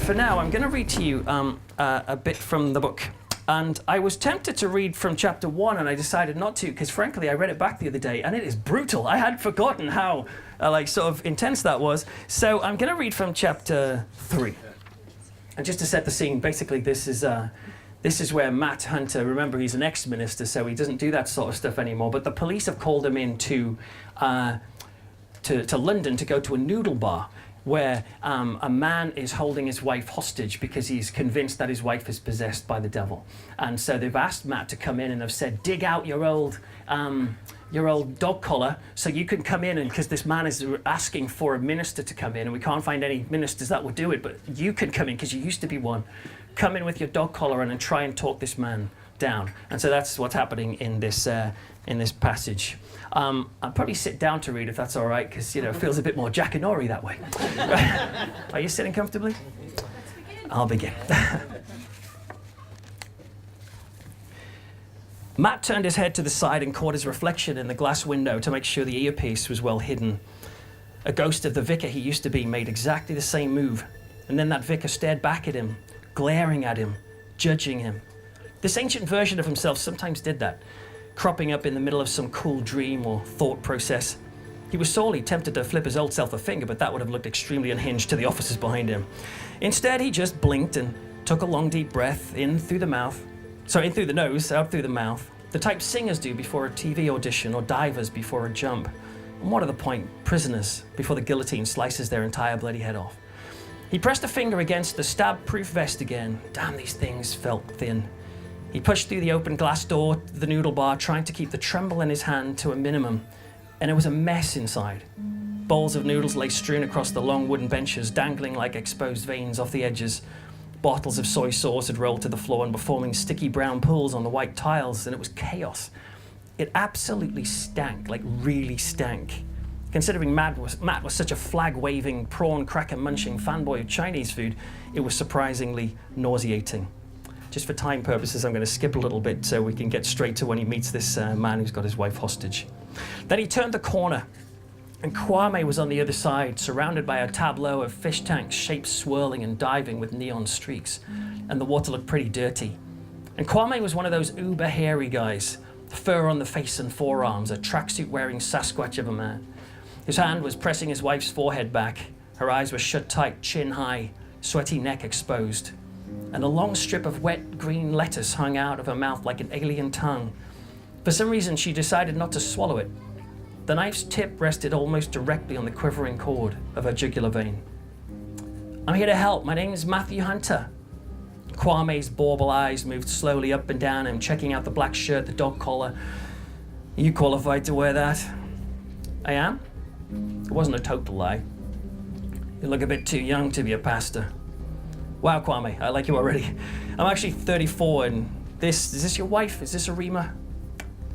for now, I'm going to read to you a bit from the book. And I was tempted to read from chapter 1, and I decided not to, because frankly, I read it back the other day, and it is brutal. I had forgotten how sort of intense that was. So I'm going to read from chapter 3. And just to set the scene, basically, this is where Matt Hunter, remember, he's an ex-minister, so he doesn't do that sort of stuff anymore. But the police have called him in to London to go to a noodle bar, where a man is holding his wife hostage because he's convinced that his wife is possessed by the devil. And so they've asked Matt to come in, and they've said, dig out your old dog collar so you can come in, and because this man is asking for a minister to come in, and we can't find any ministers that would do it, but you can come in because you used to be one. Come in with your dog collar and try and talk this man down. And so that's what's happening in this passage. I'll probably sit down to read if that's all right, because it feels a bit more Jack and Ori that way. Are you sitting comfortably? I'll begin. Matt turned his head to the side and caught his reflection in the glass window to make sure the earpiece was well hidden. A ghost of the vicar he used to be made exactly the same move, and then that vicar stared back at him, glaring at him, judging him. This ancient version of himself sometimes did that, cropping up in the middle of some cool dream or thought process. He was sorely tempted to flip his old self a finger, but that would have looked extremely unhinged to the officers behind him. Instead, he just blinked and took a long, deep breath in through the nose, out through the mouth, the type singers do before a TV audition or divers before a jump. And what are the point? Prisoners before the guillotine slices their entire bloody head off. He pressed a finger against the stab-proof vest again. Damn, these things felt thin. He pushed through the open glass door to the noodle bar, trying to keep the tremble in his hand to a minimum. And it was a mess inside. Bowls of noodles lay strewn across the long wooden benches, dangling like exposed veins off the edges. Bottles of soy sauce had rolled to the floor and were forming sticky brown pools on the white tiles, and it was chaos. It absolutely stank, like really stank. Considering Matt was such a flag-waving, prawn cracker-munching fanboy of Chinese food, it was surprisingly nauseating. Just for time purposes, I'm going to skip a little bit so we can get straight to when he meets this man who's got his wife hostage. Then he turned the corner, and Kwame was on the other side, surrounded by a tableau of fish tanks, shapes swirling and diving with neon streaks, and the water looked pretty dirty. And Kwame was one of those uber hairy guys, fur on the face and forearms, a tracksuit-wearing Sasquatch of a man. His hand was pressing his wife's forehead back. Her eyes were shut tight, chin high, sweaty neck exposed. And a long strip of wet green lettuce hung out of her mouth like an alien tongue. For some reason, she decided not to swallow it. The knife's tip rested almost directly on the quivering cord of her jugular vein. I'm here to help. My name is Matthew Hunter. Kwame's bauble eyes moved slowly up and down him, checking out the black shirt, the dog collar. Are you qualified to wear that? I am. It wasn't a total lie. You look a bit too young to be a pastor. Wow, Kwame, I like you already. I'm actually 34, and is this your wife? Is this Arima?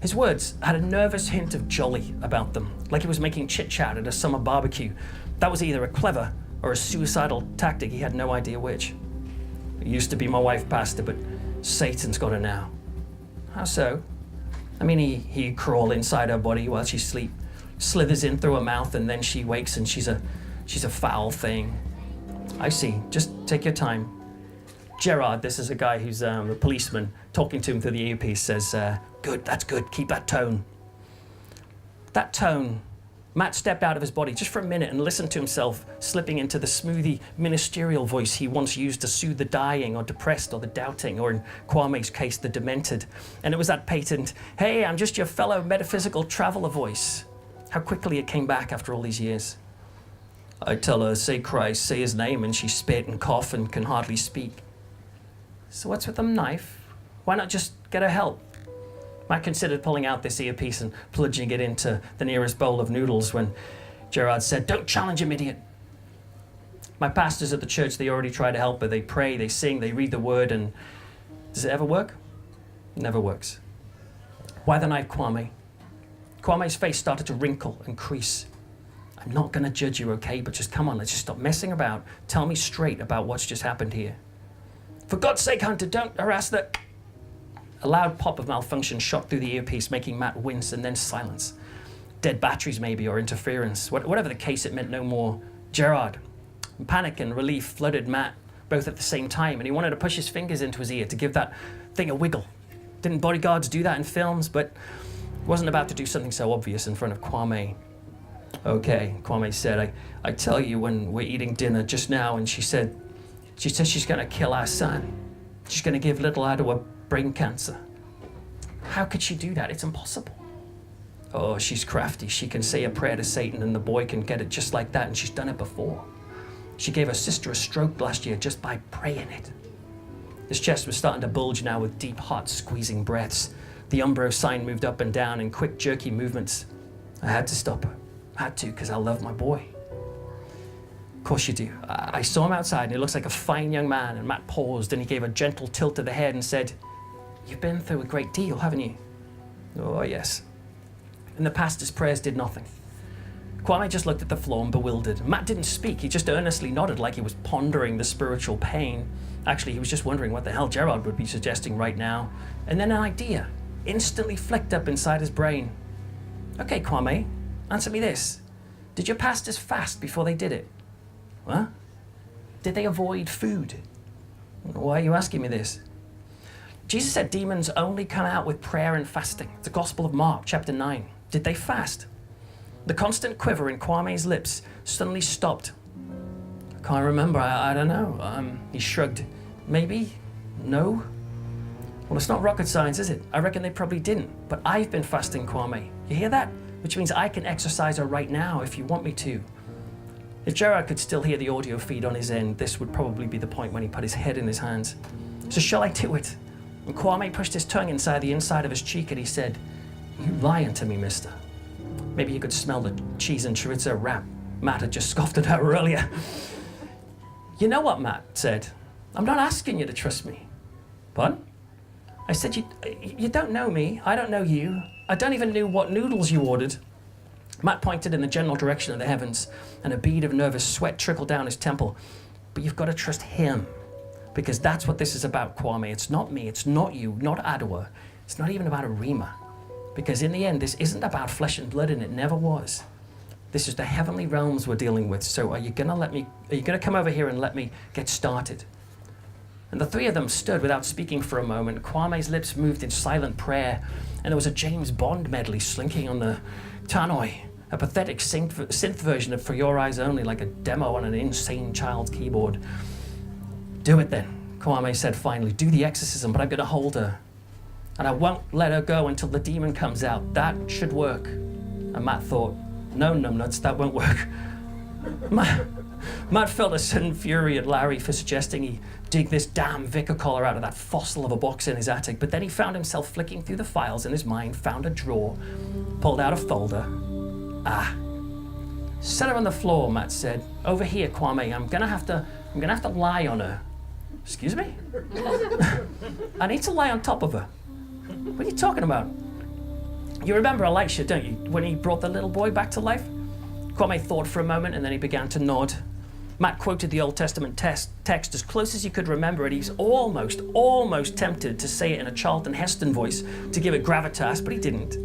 His words had a nervous hint of jolly about them, like he was making chit-chat at a summer barbecue. That was either a clever or a suicidal tactic, he had no idea which. It used to be my wife, pastor, but Satan's got her now. How so? I mean, he'd crawl inside her body while she sleeps, slithers in through her mouth, and then she wakes and she's a foul thing. I see. Just take your time. Gerard, this is a guy who's a policeman, talking to him through the earpiece, says, good, that's good, keep that tone. That tone. Matt stepped out of his body just for a minute and listened to himself slipping into the smoothie ministerial voice he once used to soothe the dying or depressed or the doubting, or in Kwame's case, the demented. And it was that patent, hey, I'm just your fellow metaphysical traveler voice. How quickly it came back after all these years. I tell her, say Christ, say his name, and she spit and cough and can hardly speak. So what's with the knife? Why not just get her help? Matt considered pulling out this earpiece and plunging it into the nearest bowl of noodles when Gerard said, don't challenge him, idiot. My pastors at the church, they already try to help her. They pray, they sing, they read the word, and does it ever work? It never works. Why the knife, Kwame? Kwame's face started to wrinkle and crease. I'm not going to judge you, okay? But just come on, let's just stop messing about. Tell me straight about what's just happened here. For God's sake, Hunter, don't harass the... A loud pop of malfunction shot through the earpiece, making Matt wince, and then silence. Dead batteries, maybe, or interference. Whatever the case, it meant no more. Gerard. Panic and relief flooded Matt both at the same time, and he wanted to push his fingers into his ear to give that thing a wiggle. Didn't bodyguards do that in films? But he wasn't about to do something so obvious in front of Kwame. Okay, Kwame said, I tell you when we're eating dinner just now, and she says she's gonna kill our son. She's gonna give little Adwa brain cancer. How could she do that? It's impossible. Oh, she's crafty. She can say a prayer to Satan and the boy can get it just like that, and she's done it before. She gave her sister a stroke last year just by praying it. His chest was starting to bulge now with deep, hot, squeezing breaths. The Umbro sign moved up and down in quick, jerky movements. I had to stop her. I had to, because I love my boy. Of course you do. I saw him outside, and he looks like a fine young man, and Matt paused, and he gave a gentle tilt to the head and said, "You've been through a great deal, haven't you?" Oh, yes. In the past, his prayers did nothing. Kwame just looked at the floor and bewildered. Matt didn't speak. He just earnestly nodded like he was pondering the spiritual pain. Actually, he was just wondering what the hell Gerard would be suggesting right now. And then an idea instantly flicked up inside his brain. Okay, Kwame, answer me this. Did your pastors fast before they did it? What? Did they avoid food? Why are you asking me this? Jesus said demons only come out with prayer and fasting. It's the Gospel of Mark, chapter 9. Did they fast? The constant quiver in Kwame's lips suddenly stopped. I can't remember, I don't know. He shrugged. Maybe? No? Well, it's not rocket science, is it? I reckon they probably didn't. But I've been fasting, Kwame. You hear that? Which means I can exercise her right now if you want me to. If Gerard could still hear the audio feed on his end, this would probably be the point when he put his head in his hands. So shall I do it? And Kwame pushed his tongue inside the inside of his cheek and he said, "You lying to me, mister." Maybe you could smell the cheese and chorizo wrap Matt had just scoffed at her earlier. You know what, Matt said. I'm not asking you to trust me. What? I said, you don't know me. I don't know you. I don't even know what noodles you ordered. Matt pointed in the general direction of the heavens, and a bead of nervous sweat trickled down his temple. But you've got to trust him, because that's what this is about, Kwame. It's not me. It's not you. Not Adwa. It's not even about Arima. Because in the end, this isn't about flesh and blood, and it never was. This is the heavenly realms we're dealing with. So are you gonna come over here and let me get started? And the three of them stood without speaking for a moment. Kwame's lips moved in silent prayer, and there was a James Bond medley slinking on the tannoy, a pathetic synth version of For Your Eyes Only, like a demo on an insane child's keyboard. Do it then, Kwame said finally. Do the exorcism, but I'm gonna hold her. And I won't let her go until the demon comes out. That should work. And Matt thought, no, numbnuts, that won't work. Matt felt a sudden fury at Larry for suggesting he dig this damn vicar collar out of that fossil of a box in his attic, but then he found himself flicking through the files in his mind, found a drawer, pulled out a folder. Set her on the floor, Matt said. Over here, Kwame, I'm gonna have to lie on her. Excuse me? I need to lie on top of her. What are you talking about? You remember Elisha, don't you, when he brought the little boy back to life? Kwame thought for a moment and then he began to nod. Matt quoted the Old Testament text as close as he could remember it. He was almost tempted to say it in a Charlton Heston voice to give it gravitas, but he didn't.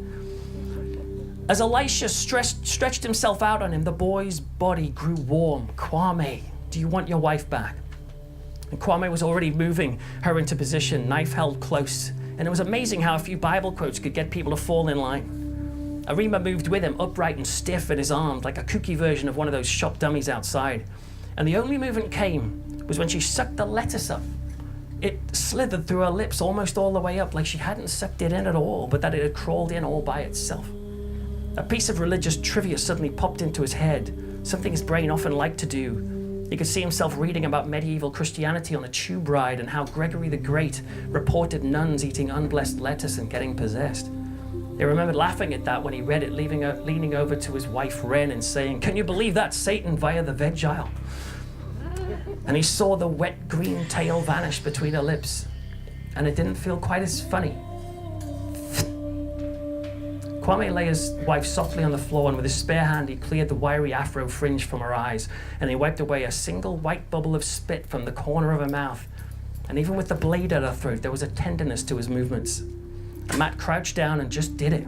As Elisha stretched himself out on him, the boy's body grew warm. Kwame, do you want your wife back? And Kwame was already moving her into position, knife held close. And it was amazing how a few Bible quotes could get people to fall in line. Arima moved with him, upright and stiff in his arms, like a kooky version of one of those shop dummies outside. And the only movement came was when she sucked the lettuce up. It slithered through her lips almost all the way up, like she hadn't sucked it in at all, but that it had crawled in all by itself. A piece of religious trivia suddenly popped into his head, something his brain often liked to do. He could see himself reading about medieval Christianity on a tube ride and how Gregory the Great reported nuns eating unblessed lettuce and getting possessed. He remembered laughing at that when he read it, leaning over to his wife Wren and saying, "Can you believe that, Satan, via the veg aisle?" And he saw the wet green tail vanish between her lips, and it didn't feel quite as funny. Kwame lay his wife softly on the floor, and with his spare hand he cleared the wiry afro fringe from her eyes, and he wiped away a single white bubble of spit from the corner of her mouth. And even with the blade at her throat, there was a tenderness to his movements. And Matt crouched down and just did it.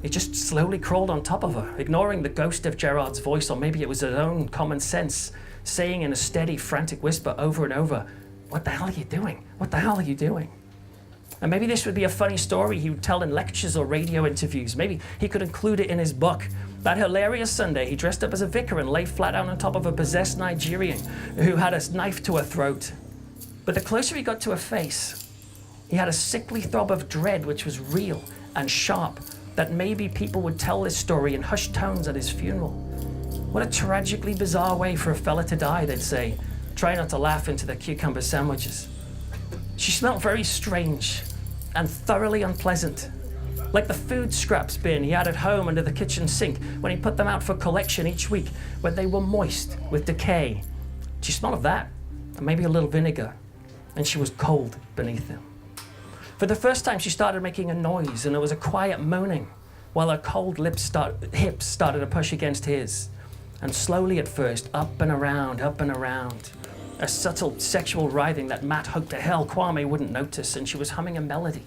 He just slowly crawled on top of her, ignoring the ghost of Gerard's voice, or maybe it was his own common sense. saying in a steady, frantic whisper over and over, "What the hell are you doing? What the hell are you doing?" And maybe this would be a funny story he would tell in lectures or radio interviews. Maybe he could include it in his book. That hilarious Sunday, he dressed up as a vicar and lay flat out on top of a possessed Nigerian who had a knife to her throat. But the closer he got to her face, he had a sickly throb of dread which was real and sharp, that maybe people would tell this story in hushed tones at his funeral. What a tragically bizarre way for a fella to die, they'd say. Try not to laugh into the cucumber sandwiches. She smelled very strange and thoroughly unpleasant, like the food scraps bin he had at home under the kitchen sink when he put them out for collection each week when they were moist with decay. She smelled of that, and maybe a little vinegar, and she was cold beneath him. For the first time, she started making a noise, and it was a quiet moaning, while her cold hips started to push against his. And slowly at first, up and around, a subtle sexual writhing that Matt hoped to hell Kwame wouldn't notice, and she was humming a melody,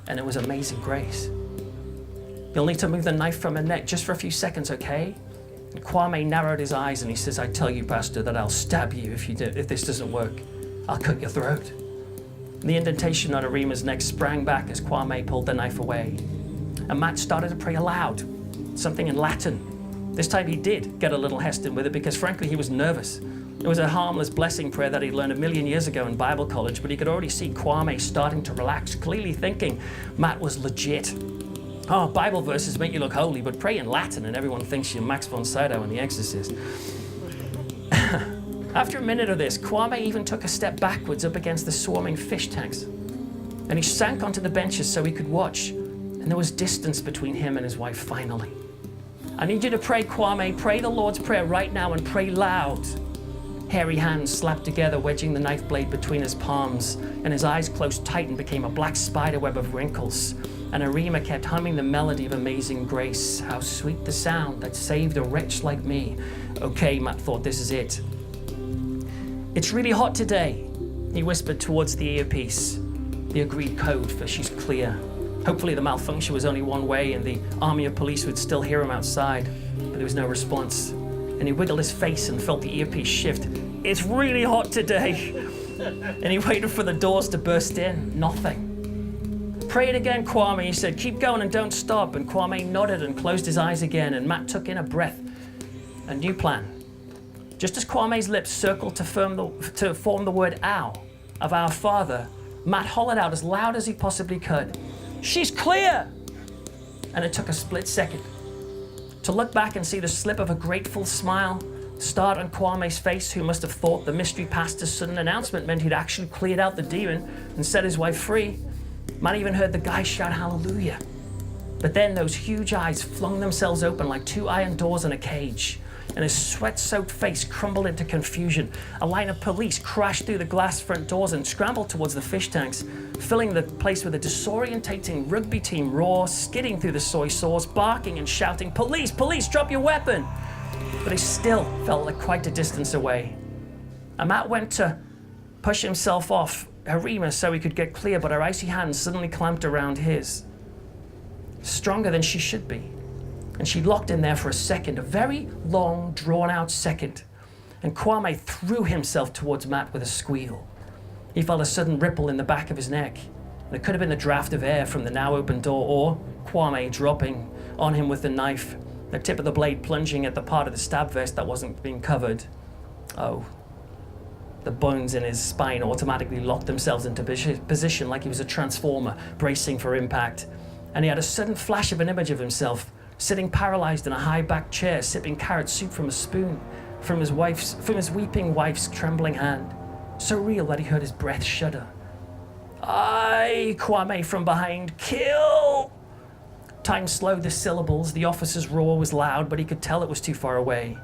and it was Amazing Grace. "You'll need to move the knife from her neck just for a few seconds, okay?" And Kwame narrowed his eyes and he says, "I tell you, Pastor, that I'll stab you if this doesn't work. I'll cut your throat." The indentation on Arima's neck sprang back as Kwame pulled the knife away. And Matt started to pray aloud, something in Latin. This time he did get a little Heston with it because frankly he was nervous. It was a harmless blessing prayer that he'd learned 1,000,000 years ago in Bible college, but he could already see Kwame starting to relax, clearly thinking Matt was legit. Oh, Bible verses make you look holy, but pray in Latin and everyone thinks you're Max von Sydow in The Exorcist. After a minute of this, Kwame even took a step backwards up against the swarming fish tanks. And he sank onto the benches so he could watch. And there was distance between him and his wife finally. "I need you to pray, Kwame. Pray the Lord's Prayer right now and pray loud." Hairy hands slapped together, wedging the knife blade between his palms, and his eyes closed tight and became a black spiderweb of wrinkles. And Arima kept humming the melody of Amazing Grace. "How sweet the sound that saved a wretch like me." Okay, Matt thought, this is it. "It's really hot today," he whispered towards the earpiece. The agreed code for "she's clear." Hopefully the malfunction was only one way and the army of police would still hear him outside, but there was no response. And he wiggled his face and felt the earpiece shift. "It's really hot today." And he waited for the doors to burst in. Nothing. "Pray it again, Kwame," he said. "Keep going and don't stop." And Kwame nodded and closed his eyes again, and Matt took in a breath. A new plan. Just as Kwame's lips circled to form the word "Ow" of Our Father, Matt hollered out as loud as he possibly could, "She's clear!" And it took a split second to look back and see the slip of a grateful smile start on Kwame's face, who must have thought the mystery pastor's sudden announcement meant he'd actually cleared out the demon and set his wife free. Matt even heard the guy shout hallelujah. But then those huge eyes flung themselves open like two iron doors in a cage, and his sweat-soaked face crumbled into confusion. A line of police crashed through the glass front doors and scrambled towards the fish tanks, filling the place with a disorientating rugby team roar, skidding through the soy sauce, barking and shouting, "Police, police, drop your weapon!" But he still felt like quite a distance away. And Matt went to push himself off Harima so he could get clear, but her icy hands suddenly clamped around his. Stronger than she should be. And she locked in there for a second, a very long, drawn-out second. And Kwame threw himself towards Matt with a squeal. He felt a sudden ripple in the back of his neck. And it could have been the draft of air from the now open door, or Kwame dropping on him with the knife, the tip of the blade plunging at the part of the stab vest that wasn't being covered. Oh. The bones in his spine automatically locked themselves into position like he was a transformer, bracing for impact. And he had a sudden flash of an image of himself, sitting paralyzed in a high-backed chair, sipping carrot soup from a spoon, from his weeping wife's trembling hand. So real that he heard his breath shudder. "Aye," Kwame from behind, "kill!" Time slowed the syllables. The officer's roar was loud, but he could tell it was too far away.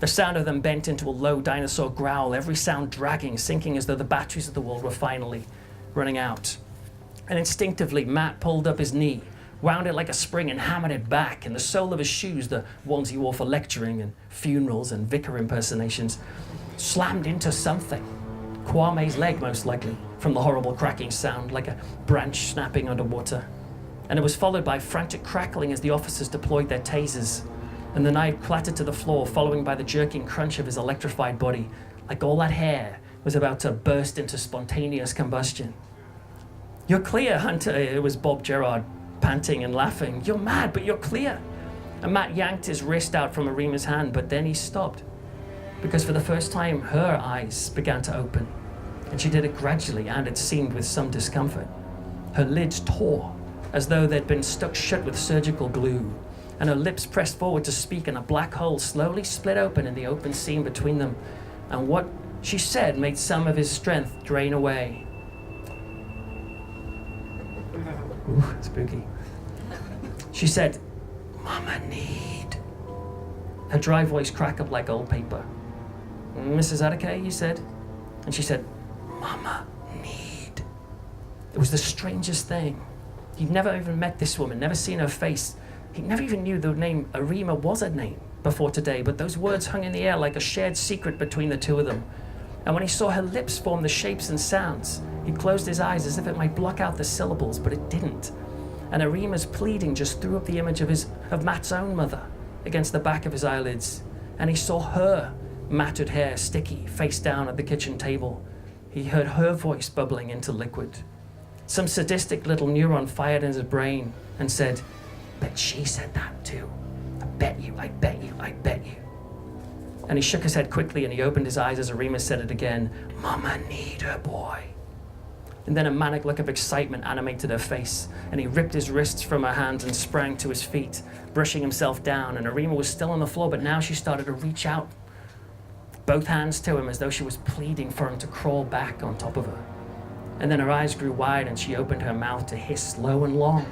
The sound of them bent into a low dinosaur growl, every sound dragging, sinking as though the batteries of the world were finally running out. And instinctively, Matt pulled up his knee, wound it like a spring and hammered it back, and the sole of his shoes, the ones he wore for lecturing and funerals and vicar impersonations, slammed into something. Kwame's leg, most likely, from the horrible cracking sound, like a branch snapping underwater. And it was followed by frantic crackling as the officers deployed their tasers. and the knife clattered to the floor, following by the jerking crunch of his electrified body, like all that hair was about to burst into spontaneous combustion. "You're clear, Hunter," it was Bob Gerard, panting and laughing. "You're mad, but you're clear." And Matt yanked his wrist out from Arima's hand, but then he stopped, because for the first time, her eyes began to open, and she did it gradually, and it seemed with some discomfort. Her lids tore, as though they'd been stuck shut with surgical glue, and her lips pressed forward to speak, and a black hole slowly split open in the open seam between them, and what she said made some of his strength drain away. Ooh, spooky. She said, "Mama need." Her dry voice crackled like old paper. "Mrs. Adake," he said. And she said, "Mama need." It was the strangest thing. He'd never even met this woman, never seen her face. He never even knew the name Arima was a name before today, but those words hung in the air like a shared secret between the two of them. And when he saw her lips form the shapes and sounds, he closed his eyes as if it might block out the syllables, but it didn't. And Arima's pleading just threw up the image of Matt's own mother against the back of his eyelids. And he saw her matted hair, sticky, face down at the kitchen table. He heard her voice bubbling into liquid. Some sadistic little neuron fired in his brain and said, "Bet she said that too. I bet you, I bet you, I bet you." And he shook his head quickly and he opened his eyes as Arima said it again, "Mama need her boy." And then a manic look of excitement animated her face, and he ripped his wrists from her hands and sprang to his feet, brushing himself down, and Arima was still on the floor, but now she started to reach out, both hands to him as though she was pleading for him to crawl back on top of her. And then her eyes grew wide and she opened her mouth to hiss low and long,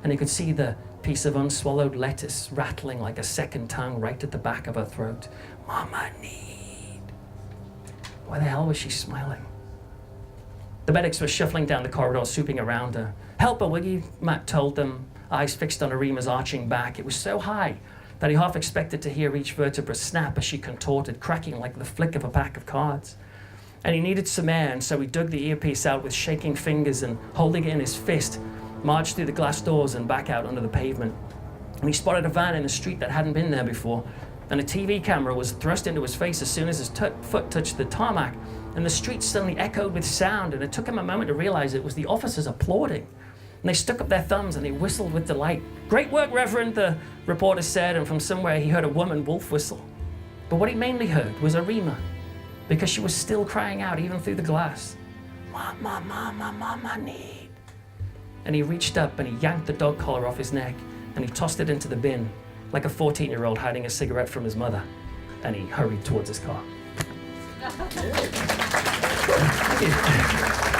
and he could see the piece of unswallowed lettuce rattling like a second tongue right at the back of her throat. "Mama need." Why the hell was she smiling? The medics were shuffling down the corridor, swooping around her. "Help her, will you?" Matt told them, eyes fixed on Arima's arching back. It was so high that he half expected to hear each vertebra snap as she contorted, cracking like the flick of a pack of cards. And he needed some air, and so he dug the earpiece out with shaking fingers and, holding it in his fist, marched through the glass doors and back out onto the pavement. And he spotted a van in the street that hadn't been there before, and a TV camera was thrust into his face as soon as his foot touched the tarmac, and the street suddenly echoed with sound, and it took him a moment to realize it was the officers applauding. And they stuck up their thumbs and they whistled with delight. "Great work, Reverend," the reporter said, and from somewhere he heard a woman wolf whistle. But what he mainly heard was Arima, because she was still crying out even through the glass. "Mama, mama, mama need." And he reached up and he yanked the dog collar off his neck and he tossed it into the bin, like a 14-year-old hiding a cigarette from his mother. And he hurried towards his car. Thank you.